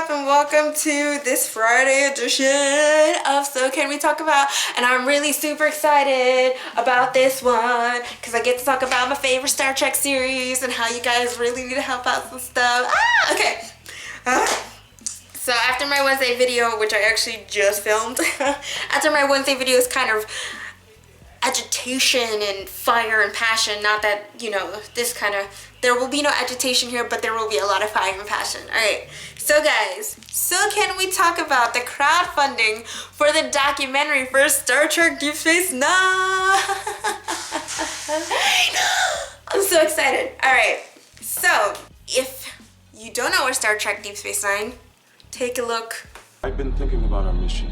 up and welcome to this Friday edition of So Can We Talk About? And I'm really super excited about this one because I get to talk about my favorite Star Trek series and how you guys really need to help out some stuff. Okay. So after my Wednesday video, which I actually just filmed, after my Wednesday video is kind of agitation and fire and passion. Not that, you know, this kind of, there will be no agitation here, but there will be a lot of fire and passion. Alright, so guys, so can we talk about the crowdfunding for the documentary for Star Trek Deep Space Nine? I'm so excited. Alright, so if you don't know what Star Trek Deep Space Nine, take a look. I've been thinking about our mission.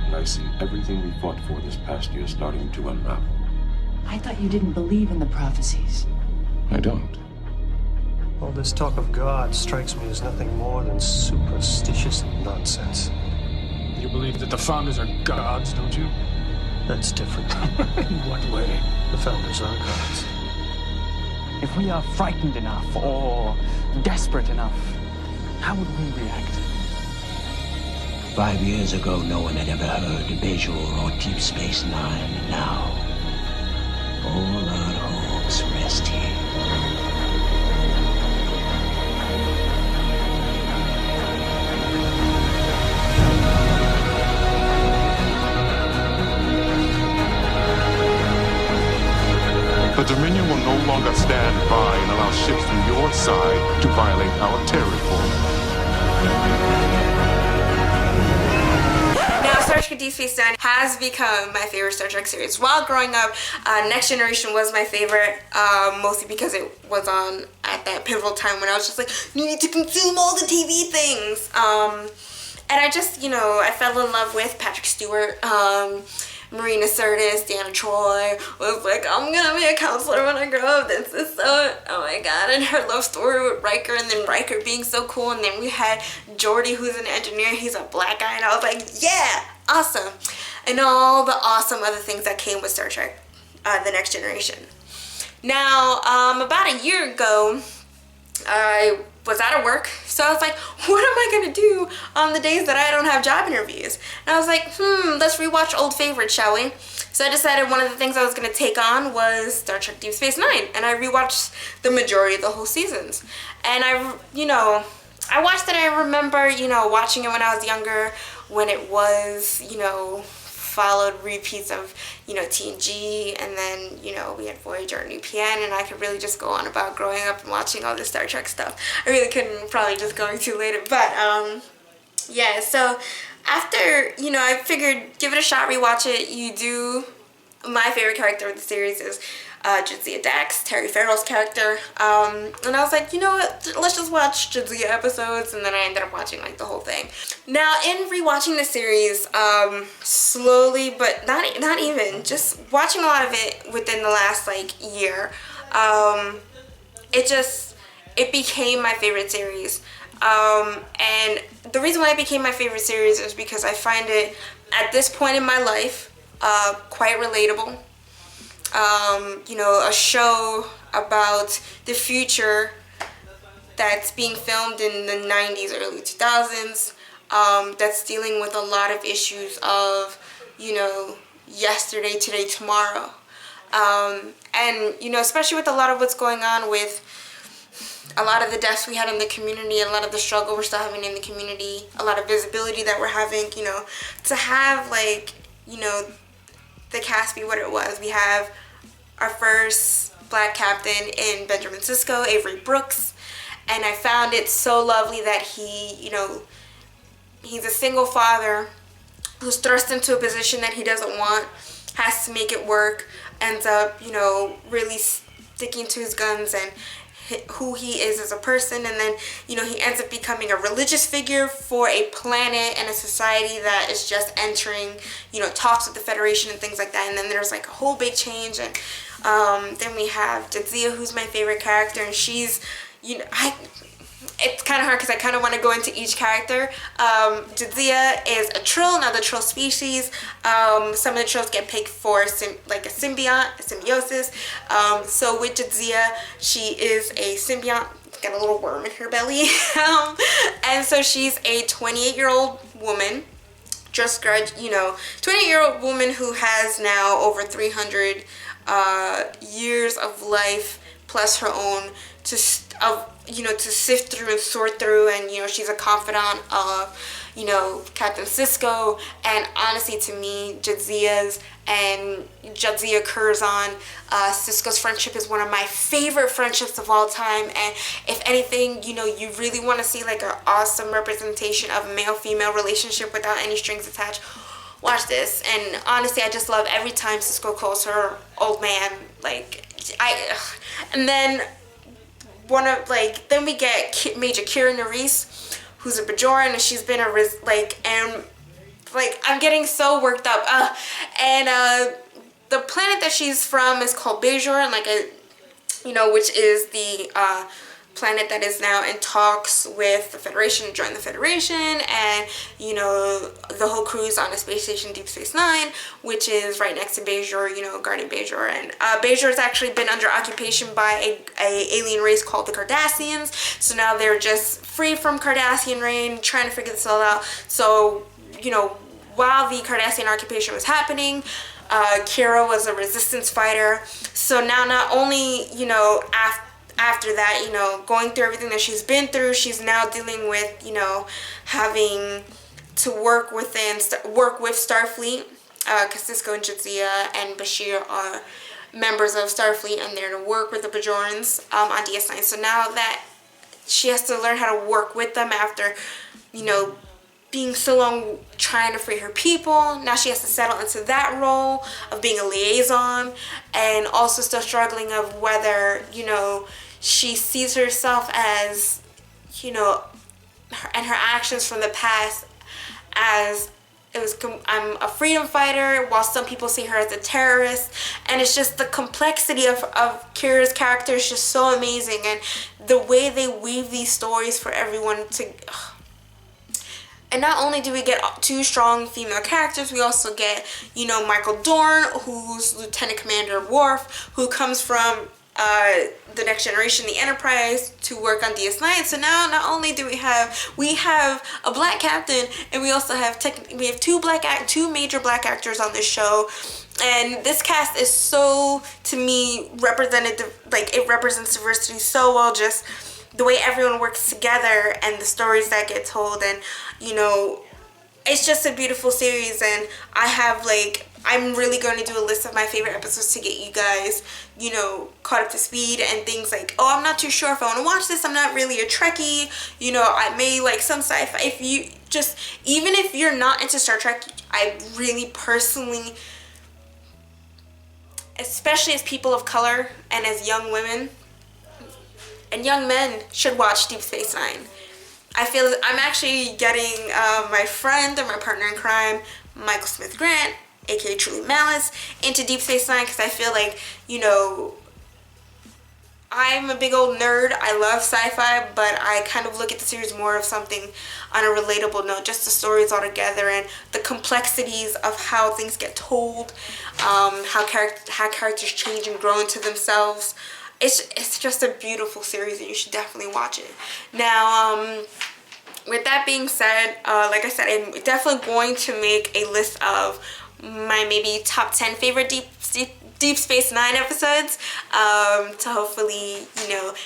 And I see everything we fought for this past year starting to unravel. I thought you didn't believe in the prophecies. I don't. All this talk of God strikes me as nothing more than superstitious nonsense. You believe that the founders are gods, don't you? That's different. In what way? The founders are gods. If we are frightened enough or desperate enough, how would we react? 5 years ago, no one had ever heard of Bejor or Deep Space Nine. Now, all our hopes rest here. The Dominion will no longer stand by and allow ships from your side to violate our territory. Star Trek Deep Space Nine has become my favorite Star Trek series. While growing up, Next Generation was my favorite, mostly because it was on at that pivotal time when I was just like, you need to consume all the TV things. And I just, you know, I fell in love with Patrick Stewart, Marina Sirtis, Deanna Troi. Was like, I'm gonna be a counselor when I grow up. This is so, oh my god. And her love story with Riker, and then Riker being so cool. And then we had Geordi, who's an engineer. He's a black guy, and I was like, yeah, awesome. And all the awesome other things that came with Star Trek, The Next Generation. Now, about a year ago, I was out of work, so I was like, what am I gonna do on the days that I don't have job interviews? And I was like, let's rewatch old favorites, shall we? So I decided one of the things I was gonna take on was Star Trek Deep Space Nine, and I rewatched the majority of the whole seasons. And I watched it. I remember, watching it when I was younger, when it was, followed repeats of, TNG, and then, we had Voyager and UPN, and I could really just go on about growing up and watching all this Star Trek stuff. I really couldn't, probably just going too late, but, yeah, so after, I figured, give it a shot, rewatch it. My favorite character of the series is Jadzia Dax, Terry Farrell's character, and I was like, you know what, let's just watch Jadzia episodes, and then I ended up watching like the whole thing. Now, in rewatching the series, slowly, but not even, just watching a lot of it within the last like year, it became my favorite series, and the reason why it became my favorite series is because I find it, at this point in my life, quite relatable. A show about the future that's being filmed in the 90s, early 2000s, that's dealing with a lot of issues of, yesterday, today, tomorrow. And, especially with a lot of what's going on with a lot of the deaths we had in the community, a lot of the struggle we're still having in the community, a lot of visibility that we're having, to have, like, the cast be what it was. We have our first black captain in Benjamin Sisko, Avery Brooks, and I found it so lovely that he, he's a single father who's thrust into a position that he doesn't want, has to make it work, ends up, really sticking to his guns and who he is as a person, and then, he ends up becoming a religious figure for a planet and a society that is just entering, talks with the Federation and things like that, and then there's like a whole big change, and then we have Jadzia, who's my favorite character, and she's, it's kind of hard because I kind of want to go into each character. Jadzia is a Trill, another Trill species. Some of the Trills get picked for like a symbiosis. So with Jadzia, she is a symbiont got a little worm in her belly. And so she's a 28-year-old woman, just 28-year-old woman who has now over 300 years of life plus her own to sift through and sort through, and she's a confidant of Captain Sisko, and honestly to me Jadzia Curzon, Sisko's friendship is one of my favorite friendships of all time. And if anything, you really want to see like an awesome representation of a male-female relationship without any strings attached, watch this. And honestly, I just love every time Sisko calls her old man. And then then we get Major Kira Nerys, who's a Bajoran, and she's been I'm getting so worked up. The planet that she's from is called Bajor, and which is the planet that is now in talks with the Federation to join the Federation, and the whole crew's on a space station, Deep Space Nine, which is right next to Bajor, guarding Bajor. And Bajor has actually been under occupation by a alien race called the Cardassians, so now they're just free from Cardassian reign, trying to figure this all out. So while the Cardassian occupation was happening, Kira was a resistance fighter. So now not only after that, going through everything that she's been through, she's now dealing with, having to work with Starfleet, because Sisko and Jadzia and Bashir are members of Starfleet, and they're to work with the Bajorans on DS9. So now that she has to learn how to work with them after, being so long trying to free her people, now she has to settle into that role of being a liaison, and also still struggling of whether, she sees herself as, and her actions from the past as I'm a freedom fighter, while some people see her as a terrorist. And it's just the complexity of Kira's character is just so amazing, and the way they weave these stories for everyone to. And not only do we get two strong female characters, we also get, Michael Dorn, who's Lieutenant Commander Worf, who comes from the Next Generation, the Enterprise, to work on DS9. So now not only do we have a black captain, and we also have two major black actors on this show. And this cast is so, to me, representative. It represents diversity so well, just the way everyone works together and the stories that get told. And it's just a beautiful series, and I'm really going to do a list of my favorite episodes to get you guys, caught up to speed, and things like, oh, I'm not too sure if I want to watch this, I'm not really a Trekkie, I may like some sci-fi. Even if you're not into Star Trek, I really personally, especially as people of color and as young women and young men, should watch Deep Space Nine. I feel I'm actually getting my friend and my partner in crime, Michael Smith Grant, aka Truly Malice, into Deep Space Nine, because I feel like, I'm a big old nerd. I love sci-fi, but I kind of look at the series more of something on a relatable note, just the stories all together and the complexities of how things get told, how characters change and grow into themselves. It's just a beautiful series, and you should definitely watch it. Now, with that being said, like I said, I'm definitely going to make a list of my maybe top 10 favorite Deep Space Nine episodes, to hopefully,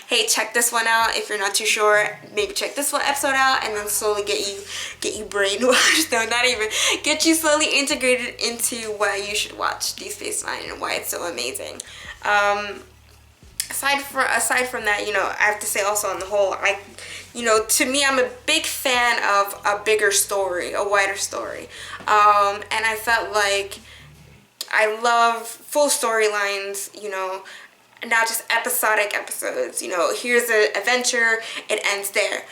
hey, check this one out. If you're not too sure, maybe check this one episode out, and then slowly get you brainwashed. No, not even. Get you slowly integrated into why you should watch Deep Space Nine and why it's so amazing. Aside from that, I have to say also on the whole, to me, I'm a big fan of a bigger story, a wider story. And I felt like I love full storylines, not just episodic episodes. Here's an adventure, it ends there.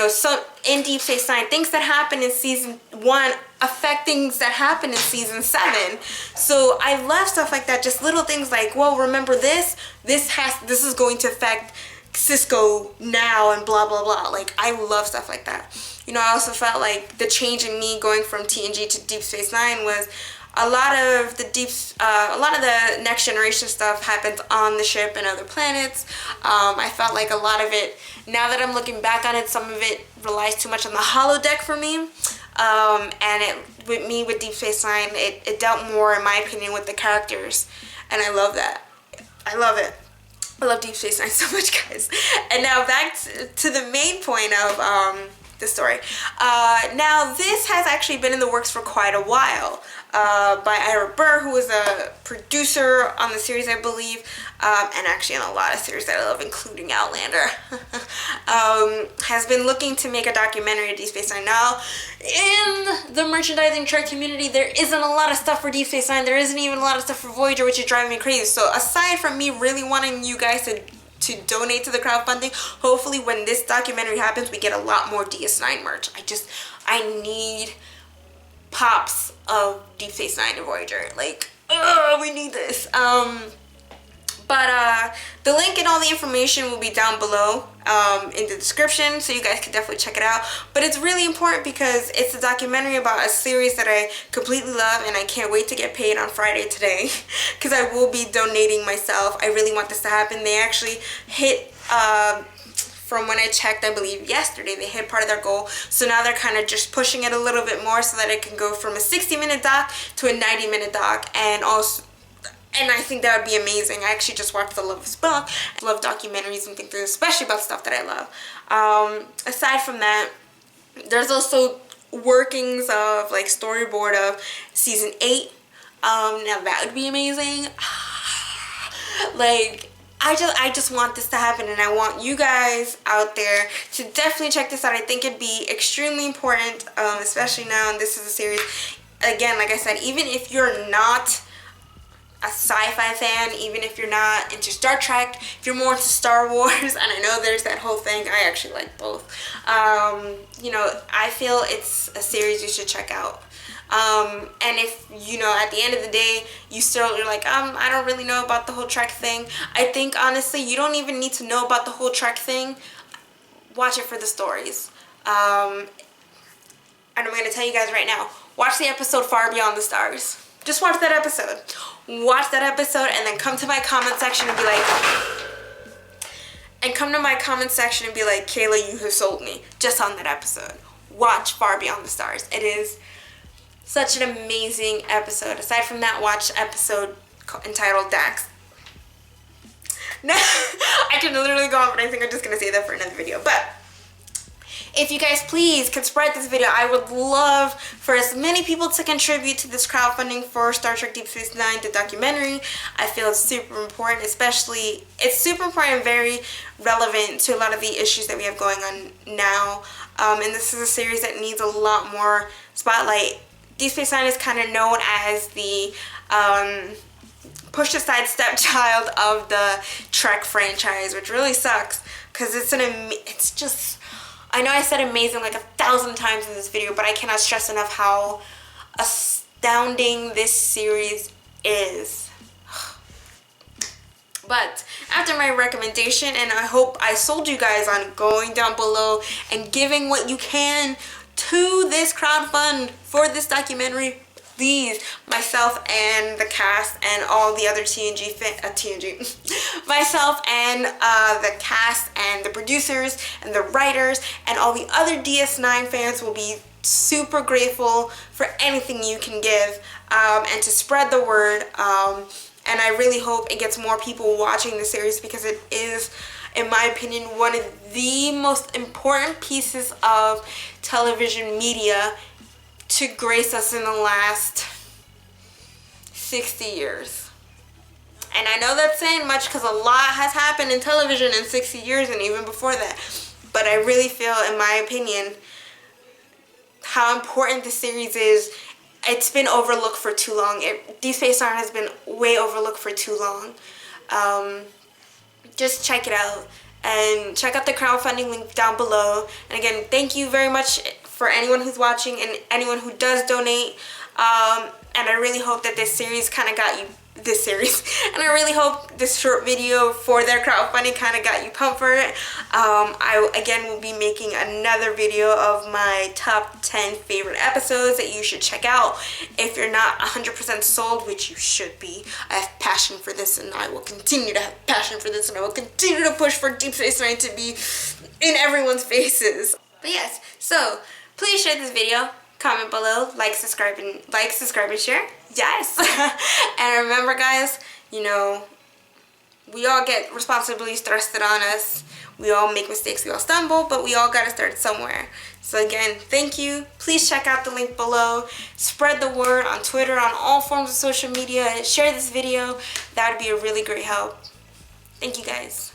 So in Deep Space Nine, things that happen in season 1 affect things that happen in season 7. So I love stuff like that. Just little things like, well, remember this is going to affect Sisko now, and blah blah blah. I love stuff like that. I also felt like the change in me going from TNG to Deep Space Nine was a lot of the Next Generation stuff happens on the ship and other planets. I felt like a lot of it, now that I'm looking back on it, some of it relies too much on the holodeck for me. And with Deep Space Nine, it dealt more, in my opinion, with the characters, and I love that. I love it. I love Deep Space Nine so much, guys. And now back to the main point of the story. Now, this has actually been in the works for quite a while, by Ira Burr, who was a producer on the series, I believe, and actually on a lot of series that I love, including Outlander. Has been looking to make a documentary of Deep Space Nine. Now, in the merchandising Trek community, there isn't a lot of stuff for Deep Space Nine. There isn't even a lot of stuff for Voyager, which is driving me crazy. So aside from me really wanting you guys to donate to the crowdfunding, hopefully when this documentary happens, we get a lot more DS9 merch. I need pops of Deep Space Nine and Voyager. Like, we need this. But the link and all the information will be down below in the description, so you guys can definitely check it out. But it's really important because it's a documentary about a series that I completely love, and I can't wait to get paid on Friday today because I will be donating myself. I really want this to happen. They actually hit, from when I checked, I believe yesterday, they hit part of their goal. So now they're kind of just pushing it a little bit more so that it can go from a 60-minute doc to a 90-minute doc, and I think that would be amazing. I actually just watched The Love's Book. I love documentaries and things, especially about stuff that I love. Aside from that, there's also workings of, like, storyboard of season 8. Now that would be amazing. Like, I just want this to happen, and I want you guys out there to definitely check this out. I think it'd be extremely important, especially now, and this is a series. Again, like I said, even if you're not a sci-fi fan, even if you're not into Star Trek, if you're more into Star Wars, and I know there's that whole thing, I actually like both. You know, I feel it's a series you should check out. And if, you know, at the end of the day, you're like, I don't really know about the whole Trek thing. I think, honestly, you don't even need to know about the whole Trek thing. Watch it for the stories. And I'm going to tell you guys right now, watch the episode Far Beyond the Stars. Just watch that episode. Watch that episode and then come to my comment section and be like, Kayla, you have sold me just on that episode. Watch Far Beyond the Stars. It is such an amazing episode. Aside from that, watch episode entitled Dax. No, I can literally go on, but I think I'm just going to say that for another video. But if you guys please could spread this video, I would love for as many people to contribute to this crowdfunding for Star Trek Deep Space Nine, the documentary. I feel it's super important, especially, it's super important and very relevant to a lot of the issues that we have going on now. And this is a series that needs a lot more spotlight. Deep Space Nine is kind of known as the pushed aside stepchild of the Trek franchise, which really sucks because it's just, I know I said amazing like 1,000 times in this video, but I cannot stress enough how astounding this series is. But after my recommendation, and I hope I sold you guys on going down below and giving what you can to this crowdfund for this documentary, please, myself and the cast and all the other myself and the cast and the producers and the writers and all the other DS9 fans will be super grateful for anything you can give, and to spread the word, and I really hope it gets more people watching the series because it is, in my opinion, one of the most important pieces of television media to grace us in the last 60 years. And I know that's saying much because a lot has happened in television in 60 years and even before that. But I really feel, in my opinion, how important this series is. It's been overlooked for too long. Deep Space Nine has been way overlooked for too long. Just check it out. And check out the crowdfunding link down below. And again, thank you very much for anyone who's watching and anyone who does donate. And I really hope that this series kind of got you this series, and I really hope this short video for their crowdfunding kind of got you pumped for it. I again will be making another video of my top 10 favorite episodes that you should check out if you're not 100% sold, which you should be. I have passion for this, and I will continue to have passion for this, and I will continue to push for Deep Space Nine to be in everyone's faces. But yes, so please share this video, comment below, like, subscribe, and share. Yes. And remember, guys, you know, we all get responsibilities thrusted on us. We all make mistakes, we all stumble, but we all gotta start somewhere. So again, thank you. Please check out the link below. Spread the word on Twitter, on all forms of social media. Share this video. That would be a really great help. Thank you, guys.